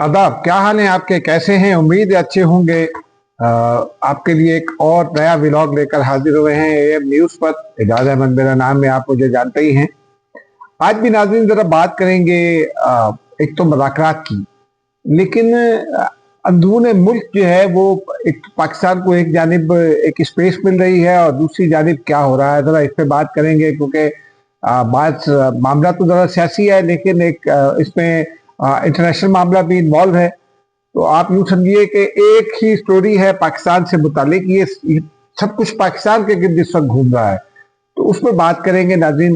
आदाब, क्या हाल है आपके? कैसे हैं? उम्मीद है अच्छे होंगे। आपके लिए एक और नया व्लॉग लेकर हाजिर हुए हैं एएम न्यूज पर। एजाज अहमद मेरा नाम है, आप मुझे जानते ही हैं। आज भी नाज़रीन जरा बात करेंगे एक तो मुज़ाकरात की, लेकिन अंदरूने मुल्क जो है वो एक पाकिस्तान को एक जानिब एक स्पेस मिल रही है और दूसरी जानिब क्या हो रहा है, जरा इस पे बात करेंगे। क्योंकि बात मामला तो जरा सियासी है, लेकिन एक इसमें इंटरनेशनल मामला भी इन्वॉल्व है। तो आप यूं समझिए कि एक ही स्टोरी है पाकिस्तान से मुतालिक, ये सब कुछ पाकिस्तान के गिर्द इस वक्त घूम रहा है, तो उस पर बात करेंगे नाज़रीन।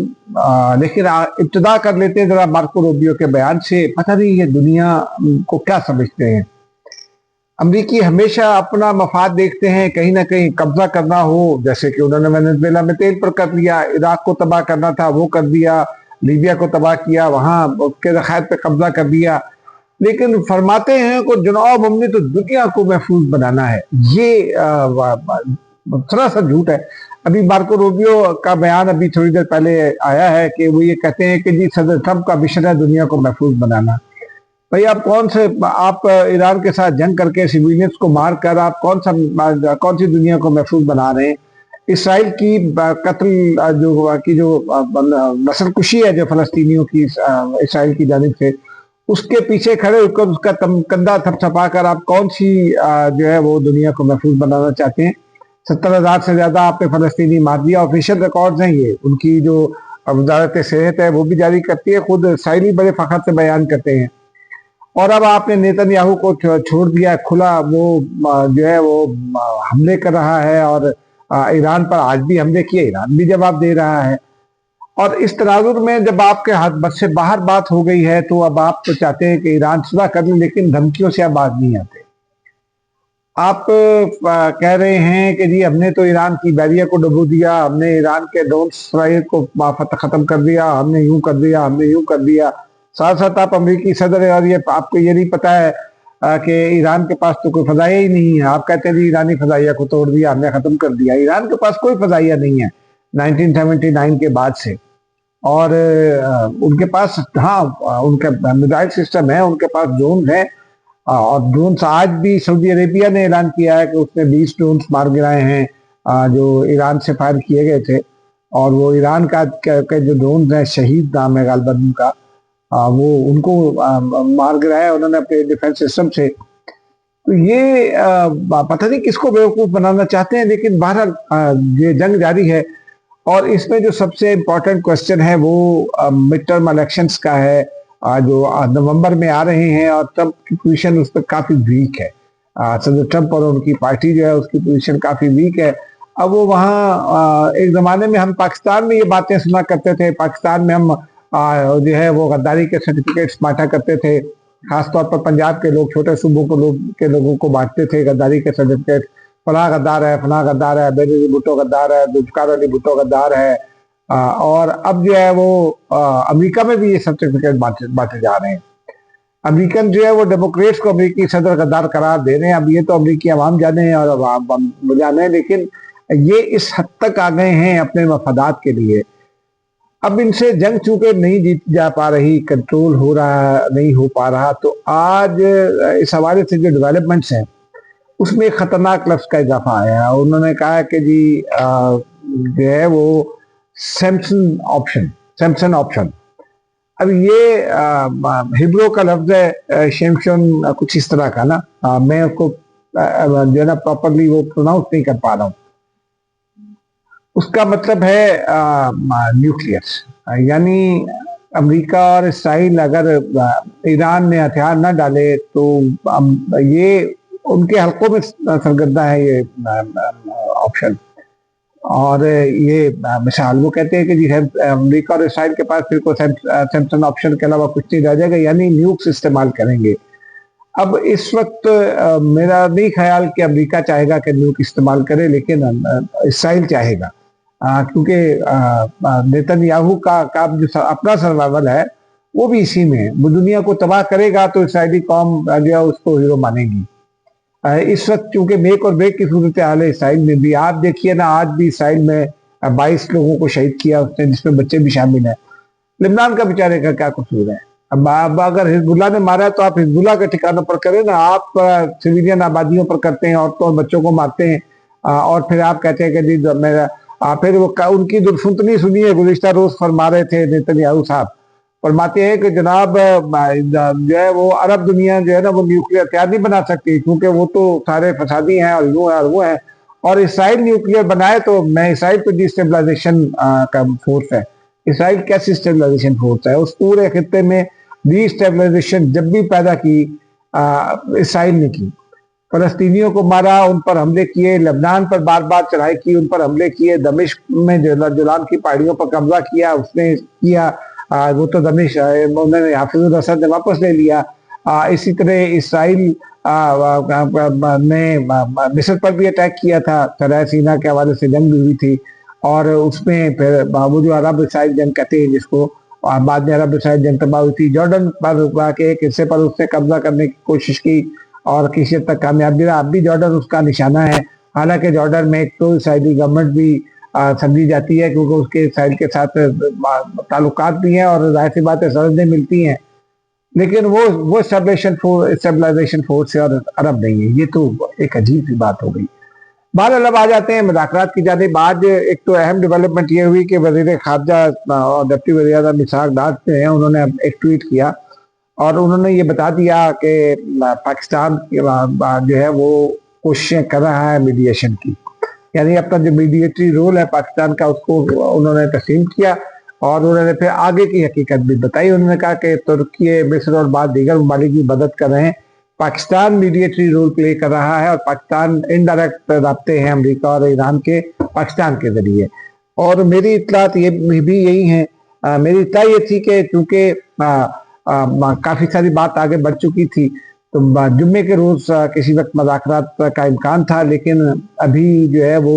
लेकिन इब्तिदा कर लेते हैं जरा मार्को रूबियो के बयान से। पता नहीं ये दुनिया को क्या समझते हैं। अमरीकी हमेशा अपना मफाद देखते हैं, कहीं ना कहीं कब्जा करना हो, जैसे कि उन्होंने वेनेजुएला में तेल पर कर लिया, इराक को तबाह करना था वो कर दिया, लीबिया को तबाह किया, वहां उसके ज़खायर पे कब्जा कर दिया। लेकिन फरमाते हैं कि जनाब हमने तो दुनिया को महफूज बनाना है। ये सरासर झूठ है। अभी मार्को रूबियो का बयान अभी थोड़ी देर पहले आया है कि वो ये कहते हैं कि जी सदर ट्रंप का मिशन है दुनिया को महफूज बनाना। भाई आप आप ईरान के साथ जंग करके सिविलियंस को मार कर आप कौन सी दुनिया को महफूज बना रहे हैं? इसराइल की कत्ल जो नस्ल कुशी है जो फलस्तीनियों की इसराइल की जानिब से, उसके पीछे खड़े होकर उसका कंधा थपथपा कर आप कौन सी जो है वो दुनिया को महफूज बनाना चाहते हैं? 70,000 से ज्यादा आपने फलस्तीनी मार दिया। ऑफिशियल रिकॉर्ड्स हैं ये, उनकी जो वजारत सेहत है वो भी जारी करती है, खुद इसराइली बड़े फखर से बयान करते हैं। और अब आपने नेतन्याहू को छोड़ दिया खुला, वो जो है वो हमले कर रहा है और ईरान पर आज भी हमले किए, ईरान भी जवाब दे रहा है। और इस तनाजुर में जब आपके हाथ बस से बाहर बात हो गई है तो अब आप तो चाहते हैं कि ईरान सुलह कर ले, लेकिन धमकियों से आप बात नहीं आते। आप कह रहे हैं कि जी हमने तो ईरान की बैरिया को डुबो दिया, हमने ईरान के ड्रोन स्ट्राइक को खत्म कर दिया, हमने यूं कर दिया, हमने यूं कर दिया। साथ साथ आप अमेरिकी सदर है और ये आपको ये नहीं पता है कि ईरान के पास तो कोई फजाइया ही नहीं है। आप कहते हैं जी ईरानी फजाइया को तोड़ दिया, हमने खत्म कर दिया। ईरान के पास कोई फजाइया नहीं है 1979 के बाद से। और उनके पास हाँ उनका मिसाइल सिस्टम है, उनके पास ड्रोन है। और ड्रोन आज भी सऊदी अरेबिया ने ऐलान किया है कि उसने 20 ड्रोन मार गिराए हैं जो ईरान से फायर किए गए थे। और वो ईरान का जो ड्रोन है, शहीद नाम है गालबन उनका, वो उनको मार गिराया उन्होंने अपने डिफेंस सिस्टम से। तो ये पता नहीं किसको बेवकूफ बनाना चाहते हैं, लेकिन बहरहाल ये जंग जारी है। और इसमें जो सबसे इम्पोर्टेंट क्वेश्चन है वो मिड टर्म इलेक्शंस का है, जो नवंबर में आ रहे हैं। और ट्रंप की पोजीशन उस पर काफी वीक है। सदर ट्रंप और उनकी पार्टी जो है उसकी पोजीशन काफी वीक है। अब वो वहाँ एक जमाने में हम पाकिस्तान में ये बातें सुना करते थे, पाकिस्तान में हम जो है वो गद्दारी के सर्टिफिकेट्स बांटा करते थे। खासतौर पर पंजाब के लोग छोटे सूबों के लोगों को बांटते थे गद्दारी के सर्टिफिकेट। फला गद्दार है, फला गद्दार है, बेनजीर भुट्टो गद्दार है, जुल्फिकार अली भुट्टो गद्दार है। और अब जो है वो अमेरिका में भी ये सर्टिफिकेट बांटे जा रहे हैं। अमेरिकन जो है वो डेमोक्रेट्स को अमेरिकी सदर गद्दार करार दे रहे हैं। अब ये तो अमेरिकी अवाम जाने और अवाम जाने, लेकिन ये इस हद तक आ गए हैं अपने मफादात के लिए। अब इनसे जंग चूंकि नहीं जीत जा पा रही, कंट्रोल हो रहा नहीं हो पा रहा, तो आज इस हवाले से जो डेवलपमेंट्स हैं उसमें खतरनाक लफ्ज का इजाफा आया। उन्होंने कहा कि जी जो है वो सैमसन ऑप्शन। अब ये हिब्रो का लफ्ज है शेमशन, कुछ इस तरह का ना, मैं उसको जो है ना प्रॉपरली वो प्रोनाउंस नहीं कर पा रहा हूँ। उसका मतलब है न्यूक्लियर, यानी अमेरिका और इसराइल अगर ईरान में हथियार न डाले तो ये उनके हलकों में सरगर्दा है ये ऑप्शन। और ये मिसाल वो कहते हैं कि जी अमेरिका और इसराइल के पास फिर को सैमसन ऑप्शन के अलावा कुछ नहीं रह जाएगा, यानी न्यूक्स इस्तेमाल करेंगे। अब इस वक्त मेरा नहीं ख्याल कि अमेरिका चाहेगा कि न्यूक इस्तेमाल करे, लेकिन इसराइल चाहेगा, क्योंकि नेतन्याहू का जो अपना सर्वाइवल है वो भी इसी में है। वो दुनिया को तबाह करेगा तो इसराइली कौम जो है उसको हीरो मानेगी। इस वक्त चूंकि मेक और ब्रेक की सूरत हाल है इसराइल में भी। आप देखिए ना, आज भी इसराइल में 22 लोगों को शहीद किया उसने, जिसमें बच्चे भी शामिल हैं। लिबनान का बेचारे का क्या कसूर है? अब अगर हिजबुल्लाह ने मारा है तो आप हिजबुल्लाह के ठिकानों पर करें ना, आप सिविलियन आबादियों पर करते हैं, औरतों और बच्चों को मारते हैं। और फिर आप कहते हैं कि जी मेरा फिर वो उनकी दुर्सुतनी सुनिए, गुज़िश्ता रोज फरमा रहे थे नेतन्याहू साहब, फरमाते हैं कि जनाब जो है वो अरब दुनिया जो है ना वो न्यूक्लियर हथियार नहीं बना सकती, क्योंकि वो तो सारे फसादी हैं और यूं है और वो है, और इसराइल न्यूक्लियर बनाए तो मैं इसराइल तो डिस्टेबलाइजेशन का फोर्स है। इसराइल कैसी स्टेबलाइजेशन फोर्स है? उस पूरे खत्ते में डिस्टेबलाइजेशन जब भी पैदा की इसराइल ने की। फलस्तीनियों को मारा, उन पर हमले किए, लेबनान पर बार बार चढ़ाई की, उन पर हमले किए, दमिश्क में जुलान की पहाड़ियों पर कब्जा किया उसने किया। वो तो दमिश्क उन्होंने हाफिजुल असद ने वापस ले लिया। इसी तरह इसराइल ने मिस्र पर भी अटैक किया था, सराय सीना के हवाले से जंग भी हुई थी, और उसमें फिर वो जो अरब इसराइल जंग कहते हैं जिसको, बाद में अरब इसराइल जंग तबाह हुई थी। जॉर्डन पर के एक हिस्से पर उसने कब्जा करने की कोशिश की और किसी हद तक कामयाब भी रहा। अब भी जॉर्डन उसका निशाना है, हालांकि जॉर्डन में एक तो इसराइली गवर्नमेंट भी समझी जाती है क्योंकि उसके इसराइल के साथ ताल्लुकात भी हैं और जाहिर सी बात है सरहदें मिलती हैं, लेकिन वो स्टेबलाइजेशन फोर्स है और अरब नहीं है। ये तो एक अजीब सी बात हो गई। बहरहाल अब आ जाते हैं मुज़ाकरात की जानिब। आज एक तो अहम डेवलपमेंट ये हुई कि वज़ीर ख़ारजा और डिप्टी वज़ीर आज़म इसहाक डार जो हैं उन्होंने एक ट्वीट किया और उन्होंने ये बता दिया कि पाकिस्तान जो है वो कोशिशें कर रहा है मीडिएशन की, यानी अपना जो मीडिएटरी रोल है पाकिस्तान का उसको उन्होंने तस्लीम किया और उन्होंने फिर आगे की हकीकत भी बताई। उन्होंने कहा कि तुर्की, मिस्र और बाद दीगर ममालिक की मदद कर रहे हैं, पाकिस्तान मीडिएटरी रोल प्ले कर रहा है और पाकिस्तान इनडायरेक्ट राब्ते हैं अमेरिका और ईरान के पाकिस्तान के जरिए। और मेरी इत्तलात ये भी यही है, मेरी इत्तला ये थी कि चूंकि काफी सारी बात आगे बढ़ चुकी थी तो जुम्मे के रोज किसी वक्त मुज़ाकरात का इम्कान था, लेकिन अभी जो है वो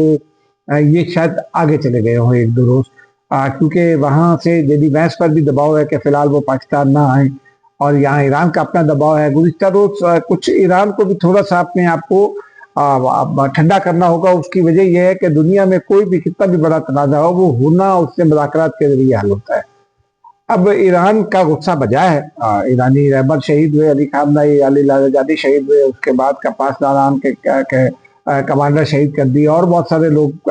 ये शायद आगे चले गए हों एक दो रोज, क्योंकि वहां से जेडी वैंस पर भी दबाव है कि फिलहाल वो पाकिस्तान ना आए और यहाँ ईरान का अपना दबाव है। गुज़िश्ता रोज कुछ ईरान को भी थोड़ा सा अपने आप को ठंडा करना होगा। उसकी वजह यह है कि दुनिया में कोई भी कितना भी बड़ा तनाज़ा हो वो होना उससे मुज़ाकरात के जरिए हल होता है। अब ईरान का गुस्सा बजा है, ईरानी रहबर शहीद हुए, अली खामनेई, अली लाजादी शहीद हुए, उसके बाद कपास दारान के कमांडर शहीद कर दिए और बहुत सारे लोग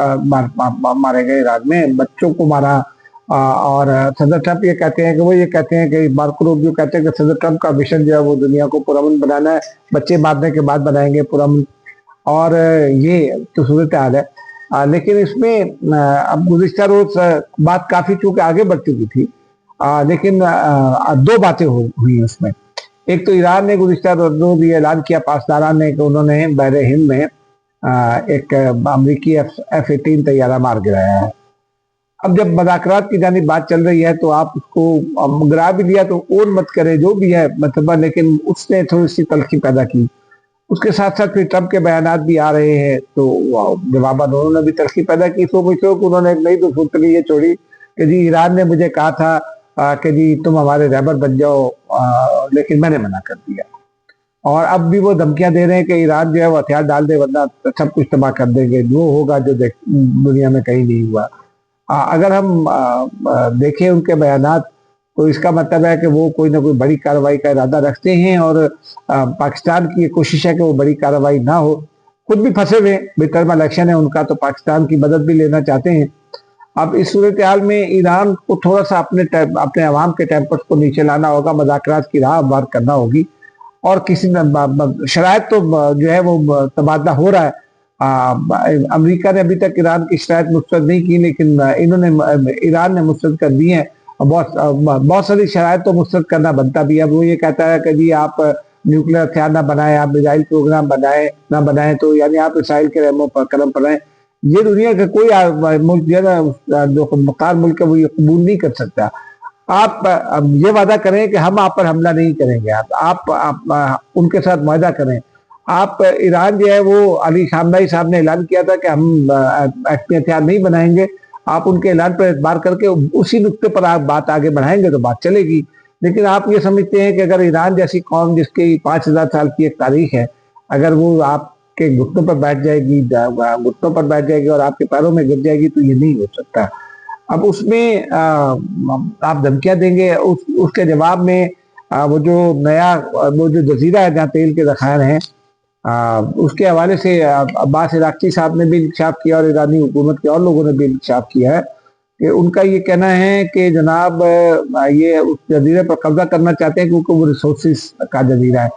मारे गए ईरान में, बच्चों को मारा। और सदर ट्रंप ये कहते हैं कि वो ये कहते हैं कि मार्को रूबियो कहते हैं कि सदर ट्रंप का मिशन जो है वो दुनिया को पुरअमन बनाना है, बच्चे मारने के बाद बनाएंगे पुरअमन, और ये तो सूरत हाल है। लेकिन इसमें अब गुज़िश्ता रोज बात काफी चूंकि आगे बढ़ चुकी थी, लेकिन दो बातें हुई उसमें। एक तो ईरान ने गुज़िश्ता रोज ये ऐलान किया पासदारान ने कि उन्होंने बहरे हिंद में एक अमरीकी F-18 तैयारा मार गिराया है। अब जब मुज़ाकरात की जानिब बात चल रही है तो आप उसको गिरा भी लिया तो ओन मत करे जो भी है मतलब, लेकिन उसने थोड़ी सी तलखी पैदा की। उसके साथ साथ फिर ट्रंप के बयानात भी आ रहे हैं तो जवाब उन्होंने भी तलखी पैदा की। तो उन्होंने एक नई दुर्सूतगी ये छोड़ी कि जी ईरान ने मुझे कहा था कि जी तुम हमारे रहबर बन जाओ, लेकिन मैंने मना कर दिया। और अब भी वो धमकियां दे रहे हैं कि ईरान जो है वो हथियार डाल दे वरना सब कुछ तबाह कर देंगे, जो होगा जो दुनिया में कहीं नहीं हुआ। अगर हम देखें उनके बयानात तो इसका मतलब है कि वो कोई ना कोई बड़ी कार्रवाई का इरादा रखते हैं और पाकिस्तान की कोशिश है कि वो बड़ी कार्रवाई ना हो। खुद भी फंसे हुए, मिड टर्म इलेक्शन है उनका तो पाकिस्तान की मदद भी लेना चाहते हैं। अब इस सूरत हाल में ईरान को थोड़ा सा अपने अवाम के टेम्पर्स को नीचे लाना होगा, मुज़ाकरात की राह हमवार करना होगी और किसी शरायत तो जो है वो तबादला हो रहा है। अमेरिका ने अभी तक ईरान की शरायत मुस्तरद नहीं की, लेकिन ईरान ने मुस्तरद कर दी है। बहुत सारी शरायत तो मुस्तरद करना बनता भी है। अब वो ये कहता है कि जी आप न्यूक्लियर हथियार ना बनाए, आप मिसाइल प्रोग्राम ना बनाए, तो यानी आप इसराइल के रहमो पर करम पर रहें। ये दुनिया का कोई मुल्क जो है जो मुख्तार मुल्क है वो ये कबूल नहीं कर सकता। आप ये वादा करें कि हम आप पर हमला नहीं करेंगे, आप उनके साथ वादा करें। आप ईरान जो है वो अली खामनेई साहब ने ऐलान किया था कि हम एटमी हथियार नहीं बनाएंगे, आप उनके ऐलान पर एतबार करके उसी नुक्ते पर आप बात आगे बढ़ाएंगे तो बात चलेगी। लेकिन आप ये समझते हैं कि अगर ईरान जैसी कौम जिसकी 5000 साल की एक तारीख है, अगर वो आपके घुटनों पर बैठ जाएगी और आपके पैरों में गिर जाएगी तो ये नहीं हो सकता। अब उसमें आप धमकियां देंगे, उसके जवाब में वो जो नया वो जो जजीरा है जहाँ तेल के ज़खायर हैं, उसके हवाले से अब्बास इराक़ची साहब ने भी इंकशाफ किया और ईरानी हुकूमत के और लोगों ने भी इंकशाफ किया है कि उनका ये कहना है कि जनाब ये उस जजीरे पर कब्जा करना चाहते हैं क्योंकि वो रिसोर्सिस का जजीरा है।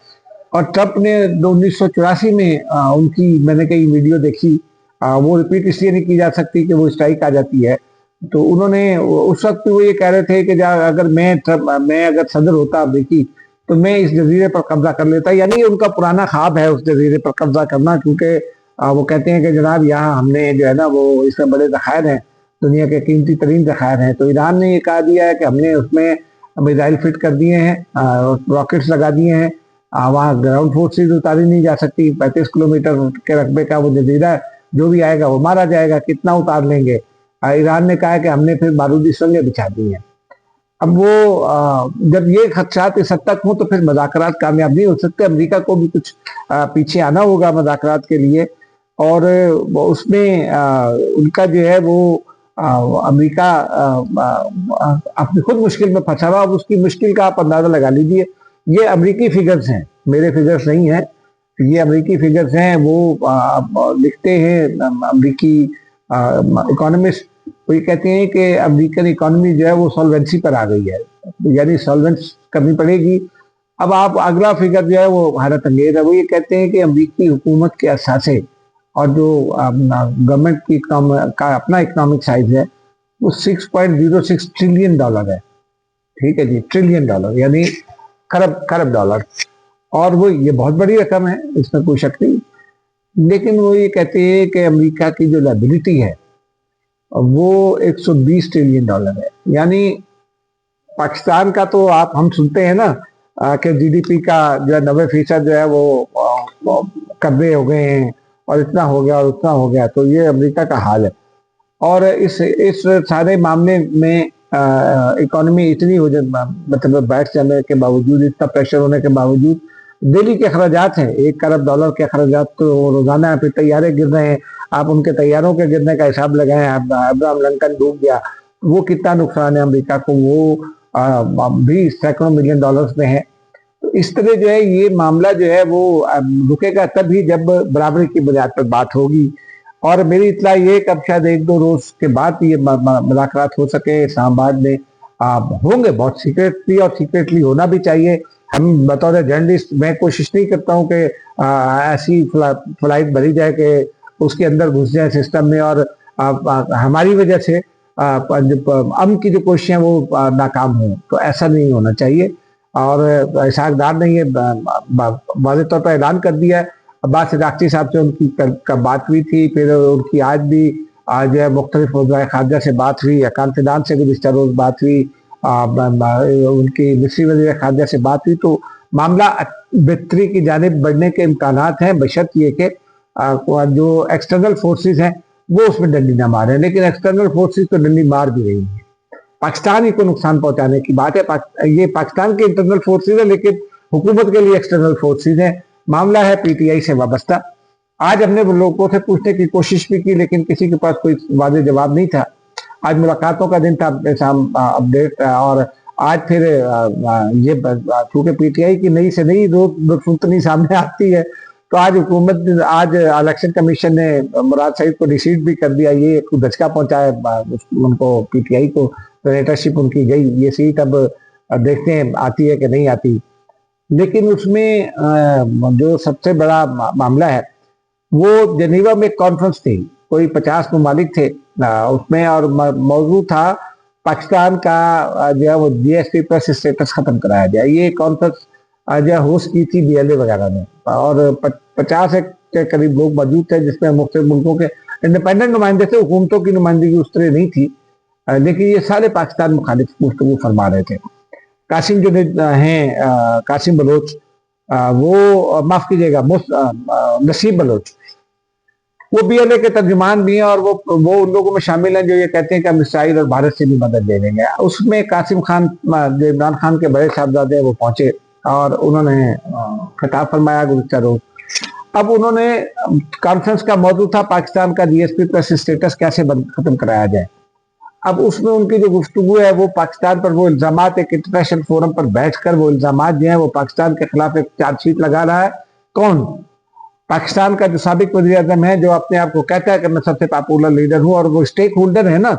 और ट्रंप ने 1984 में उनकी मैंने कई वीडियो देखी, वो रिपीट इसलिए नहीं की जा सकती कि वो स्ट्राइक आ जाती है। तो उन्होंने उस वक्त वो ये कह रहे थे कि अगर मैं अगर सदर होता अमेरिकी तो मैं इस जजीरे पर कब्जा कर लेता, यानी उनका पुराना ख्वाब है उस जजीरे पर कब्जा करना, क्योंकि वो कहते हैं कि जनाब यहाँ हमने जो है ना वो इसमें बड़े ज़खायर हैं, दुनिया के कीमती तरीन ज़खायर हैं। तो ईरान ने ये कहा दिया है कि हमने उसमें मिसाइल फिट कर दिए हैं, रॉकेट्स लगा दिए हैं, वहाँ ग्राउंड फोर्सेज उतारी नहीं जा सकती, 35 किलोमीटर के रकबे का वो जजीरा है, जो भी आएगा वो मारा जाएगा, कितना उतार लेंगे। ईरान ने कहा है कि हमने फिर बारूदी सुरंगें बिछा दी हैं। अब वो जब ये खदशात इस हद तक हों तो फिर मुज़ाकरात कामयाब नहीं हो सकते, अमेरिका को भी कुछ पीछे आना होगा मुज़ाकरात के लिए। और उसमें उनका जो है वो अमेरिका अपनी खुद मुश्किल में फंसा हुआ। अब उसकी मुश्किल का आप अंदाज़ा लगा लीजिए। ये अमेरिकी फिगर्स हैं, मेरे फिगर्स नहीं हैं, ये अमेरिकी फिगर्स हैं। वो लिखते हैं अमेरिकी इकोनॉमिस्ट, वो ये कहते हैं कि अमेरिकन इकोनॉमी जो है वो सॉल्वेंसी पर आ गई है, यानी सॉल्वेंस करनी पड़ेगी। अब आप अगला फिगर जो है वो हैरत अंगेज है। वो ये कहते हैं कि अमेरिकी हुकूमत के असासे और जो गवर्नमेंट की का अपना इकोनॉमिक साइज है वो $6.06 ट्रिलियन है। ठीक है जी, ट्रिलियन डॉलर यानी खरब खरब डॉलर। और वो ये बहुत बड़ी रकम है, इसमें कोई शक नहीं। लेकिन वो ये कहते हैं कि अमेरिका की जो लायबिलिटी है वो $120 ट्रिलियन है। यानी पाकिस्तान का तो हम सुनते हैं ना कि जीडीपी का जो है 90% जो है वो कब्जे हो गए हैं और इतना हो गया और उतना हो गया। तो ये अमेरिका का हाल है। और इस सारे मामले में इकोनॉमी इतनी हो जाए, मतलब बैठ जाने के बावजूद, इतना प्रेशर होने के बावजूद डेली के अखराजात हैं, $1 खरब के अखराजात तो रोजाना पे तैयारे गिर रहे हैं। आप उनके तैयारों के गिरने का हिसाब लगाएं, अब्राहम लिंकन डूब गया, वो कितना नुकसान है अमेरिका को, वो भी सैकड़ों मिलियन डॉलर्स में है। तो इस तरह जो है ये मामला जो है वो रुकेगा तभी जब बराबरी की बुनियाद पर बात होगी। और मेरी इतला ये कि अब शायद 1-2 रोज के बाद ये मुलाकात हो सके इस्लामाबाद में। होंगे बहुत सीक्रेटली, और सीक्रेटली होना भी चाहिए। हम बतौर जर्नलिस्ट मैं कोशिश नहीं करता हूँ कि ऐसी फ्लाइट भरी जाए कि उसके अंदर घुस जाए सिस्टम में और हमारी वजह से अमन की जो कोशिशें वो नाकाम हो। तो ऐसा नहीं होना चाहिए। और इशाक डार ने ये वाज़ेह तौर पर ऐलान कर दिया है। अब्बास इराक़ची साहब से उनकी बात हुई थी, फिर उनकी आज भी जो है मुख्तलिफ वज़राए ख़ारजा से बात हुई, अकान फिदान से गुज़िश्ता रोज़ बात हुई, उनकी मिस्री वज़ीर ख़ारजा से बात हुई। तो मामला बेहतरी की जानिब बढ़ने के इम्कानात हैं, बशर्त ये कि जो एक्सटर्नल फोर्सेस हैं वो उसमें डंडी ना मारे। लेकिन एक्सटर्नल फोर्सेस तो डंडी मार भी रही हैं। पाकिस्तान ही को नुकसान पहुंचाने की बात है। ये पाकिस्तान के इंटरनल फोर्सेज है, लेकिन हुकूमत के लिए एक्सटर्नल फोर्सेज है। मामला है पीटीआई से वाबस्ता। आज हमने लोगों से पूछने की कोशिश भी की, लेकिन किसी के पास कोई वाज़ेह जवाब नहीं था। आज मुलाकातों का दिन था, अपडेट। और आज फिर ये चूंकि पीटीआई की नई से नई रोज सामने आती है, तो आज हुकूमत, आज इलेक्शन कमीशन ने मुराद सईद को डिसीट भी कर दिया। ये एक धचका पहुंचाया उनको, पीटीआई को सेनेटरशिप उनकी गई। ये सीट अब देखते हैं आती है कि नहीं आती। लेकिन उसमें जो सबसे बड़ा मामला है वो जेनीवा में कॉन्फ्रेंस थी, कोई 50 ममालिक थे उसमें, और मौजूद था पाकिस्तान का जो है वो जीएसपी प्लस स्टेटस खत्म कराया जाए। ये कॉन्फ्रेंस जो होस्ट की थी बीएलए वगैरह ने, और 50 के करीब लोग मौजूद थे, जिसमें मुख्तलिफ मुल्कों के इंडिपेंडेंट नुमाइंदे थे। हुकूमतों की नुमाइंदगी उस तरह नहीं थी, लेकिन ये सारे पाकिस्तान मुखालिफ गुफ्तगू फरमा रहे थे। कासिम जो हैं कासिम बलोच, वो माफ कीजिएगा नसीब बलोच, वो बीएलए के तर्जुमान भी हैं, और वो उन लोगों में शामिल हैं जो ये कहते हैं कि हम इसराइल और भारत से भी मदद ले लेंगे। उसमें कासिम खान, जो इमरान खान के बड़े साहबजादे हैं, वो पहुंचे और उन्होंने खिताब फरमाया गुज़िश्ता रोज। अब उन्होंने कॉन्फ्रेंस का मौजूद था पाकिस्तान का जीएसपी प्लस स्टेटस कैसे खत्म कराया जाए। अब उसमें उनकी जो गुफ्तगू है वो पाकिस्तान पर वो इल्जामात, एक इंटरनेशनल फोरम पर बैठकर वो इल्जामात जो है वो पाकिस्तान के खिलाफ एक चार्जशीट लगा रहा है। कौन? पाकिस्तान का जो साबिक वज़ीर आज़म है, जो अपने आप को कहता है कि मैं सबसे पॉपुलर लीडर हूँ, और वो स्टेक होल्डर है ना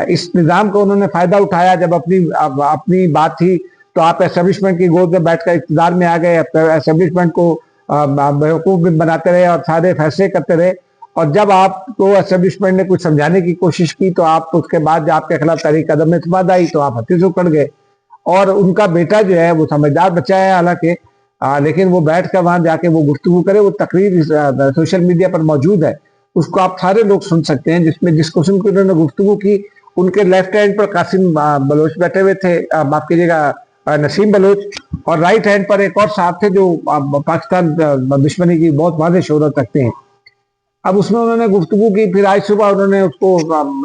इस निज़ाम का। उन्होंने फायदा उठाया जब अपनी बात थी तो आप एस्टेब्लिशमेंट की गोद में बैठकर इक़्तिदार में आ गए, एस्टेब्लिशमेंट को बेवकूफ भी बनाते रहे और सारे फैसले करते रहे। और जब आपको एस्टेब्लिशमेंट ने कुछ समझाने की कोशिश की तो आप उसके बाद आपके खिलाफ तहरीक कदम एतमाद आई तो आप हत्थे से उकड़ गए। और उनका बेटा जो है वो समझदार बच्चा है हालांकि, लेकिन वो बैठ कर वहां जाके वो गुफ्तगू करे, वो तकरीर सोशल मीडिया पर मौजूद है, उसको आप सारे लोग सुन सकते हैं, जिसमें जिस क्वेश्चन की उन्होंने गुफ्तगू की, उनके लेफ्ट हैंड पर कासिम बलोच बैठे हुए थे, माफ कीजिएगा नसीम बलोच, और राइट हैंड पर एक और साहब थे जो पाकिस्तान दुश्मनी की बहुत वाज़ेह शोहरत रखते हैं। अब उसमें उन्होंने गुफ्तगू की, फिर आज सुबह उन्होंने उसको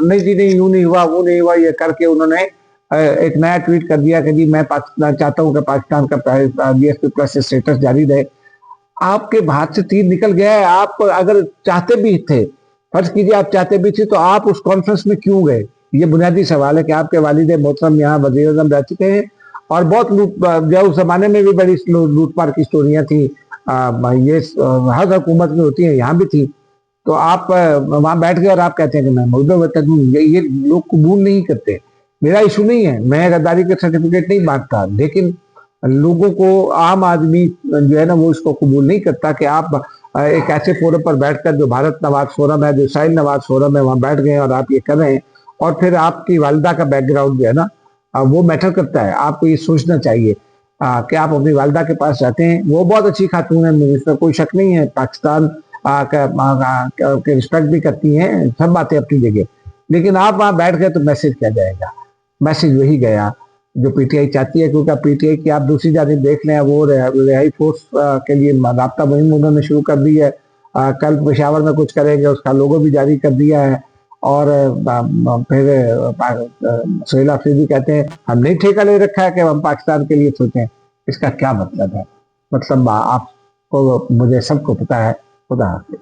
नहीं जी नहीं, यूं नहीं हुआ, वो नहीं हुआ, ये करके उन्होंने एक नया ट्वीट कर दिया कि जी मैं पाकिस्तान चाहता हूं कि पाकिस्तान का जीएसपी प्लस स्टेटस जारी रहे। आपके हाथ से तीर निकल गया है। आप अगर चाहते भी थे, फर्ज कीजिए आप चाहते भी थे, तो आप उस कॉन्फ्रेंस में क्यों गए? ये बुनियादी सवाल है कि आपके वालिद मोहतरम यहाँ वज़ीर आज़म रह चुके हैं और बहुत जो उस जमाने में भी बड़ी लूटपाट की स्टोरियां थी, ये हर हुकूमत में होती है, यहाँ भी थी। तो आप वहां बैठ गए और आप कहते हैं कि मैं मुर्दे वतन हूँ। ये लोग कबूल नहीं करते। मेरा इशू नहीं है, मैं गद्दारी के सर्टिफिकेट नहीं मांगता, लेकिन लोगों को, आम आदमी जो है ना वो इसको कबूल नहीं करता कि आप एक ऐसे फोरम पर बैठकर, जो भारत नवाज फोरम है, जो साहिल नवाज फोरम है, वहां बैठ गए और आप ये कर रहे हैं। और फिर आपकी वालदा का बैकग्राउंड जो है ना वो मैटर करता है। आपको ये सोचना चाहिए कि आप अपनी वालदा के पास जाते हैं, वो बहुत अच्छी खातून है, इसमें कोई शक नहीं है, पाकिस्तान के रिस्पेक्ट भी करती हैं, सब बातें अपनी जगह, लेकिन आप वहां बैठ गए तो मैसेज क्या जाएगा? मैसेज वही गया जो पीटीआई चाहती है, क्योंकि पीटीआई की आप दूसरी जानिब देख लें, वो रिहाई फोर्स के लिए राब्ता मुहिम उन्होंने शुरू कर दी है। कल पेशावर में कुछ करेंगे, उसका लोगो भी जारी कर दिया है। और फिर सोहेल अफरीदी कहते हैं हमने ठेका ले रखा है कि हम पाकिस्तान के लिए सोचें। इसका क्या मतलब है? मतलब आपको, मुझे सबको पता है। खुदा हाफिज।